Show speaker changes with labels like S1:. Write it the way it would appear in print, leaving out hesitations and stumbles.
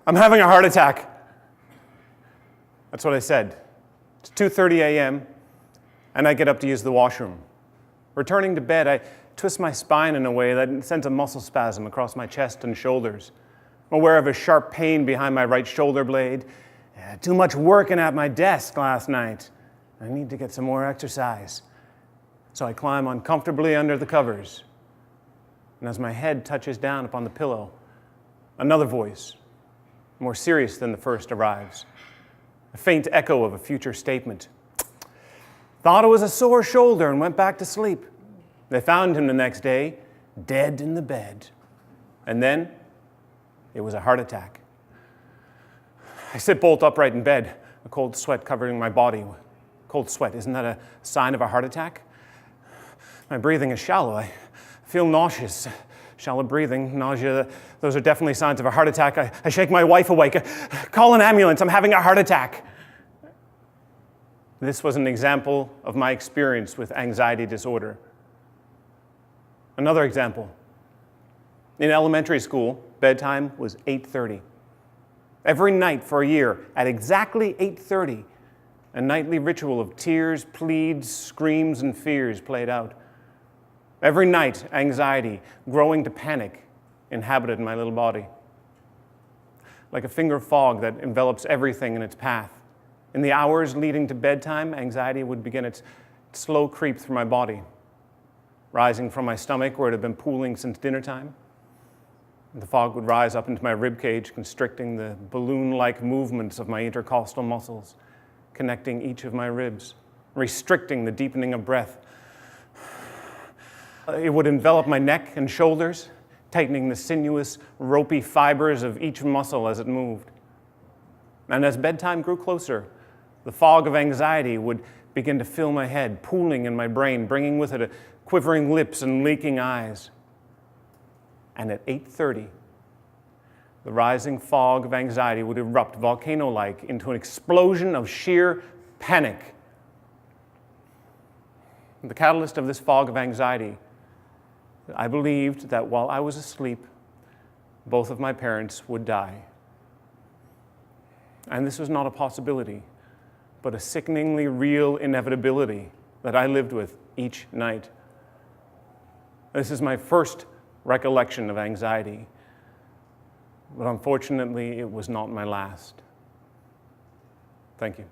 S1: I'm having a heart attack. That's what I said. It's 2:30 a.m., and I get up to use the washroom. Returning to bed, I twist my spine in a way that sends a muscle spasm across my chest and shoulders. I'm aware of a sharp pain behind my right shoulder blade. Too much working at my desk last night. I need to get some more exercise. So I climb uncomfortably under the covers. And as my head touches down upon the pillow, another voice, more serious than the first, arrives. A faint echo of a future statement. Thought it was a sore shoulder and went back to sleep. They found him the next day, dead in the bed. And then, it was a heart attack. I sit bolt upright in bed, a cold sweat covering my body. Cold sweat, isn't that a sign of a heart attack? My breathing is shallow. I feel nauseous. Shallow breathing, nausea, those are definitely signs of a heart attack. I shake my wife awake. Call an ambulance, I'm having a heart attack. This was an example of my experience with anxiety disorder. Another example. In elementary school, bedtime was 8:30. Every night for a year, at exactly 8:30, a nightly ritual of tears, pleads, screams, and fears played out. Every night, anxiety, growing to panic, inhabited my little body. Like a finger of fog that envelops everything in its path. In the hours leading to bedtime, anxiety would begin its slow creep through my body, rising from my stomach where it had been pooling since dinner time. The fog would rise up into my rib cage, constricting the balloon-like movements of my intercostal muscles, connecting each of my ribs, restricting the deepening of breath. It would envelop my neck and shoulders, tightening the sinuous, ropey fibers of each muscle as it moved. And as bedtime grew closer, the fog of anxiety would begin to fill my head, pooling in my brain, bringing with it a quivering lips and leaking eyes. And at 8:30, the rising fog of anxiety would erupt volcano-like into an explosion of sheer panic. The catalyst of this fog of anxiety, I believed that while I was asleep, both of my parents would die. And this was not a possibility, but a sickeningly real inevitability that I lived with each night. This is my first recollection of anxiety, but unfortunately, it was not my last. Thank you.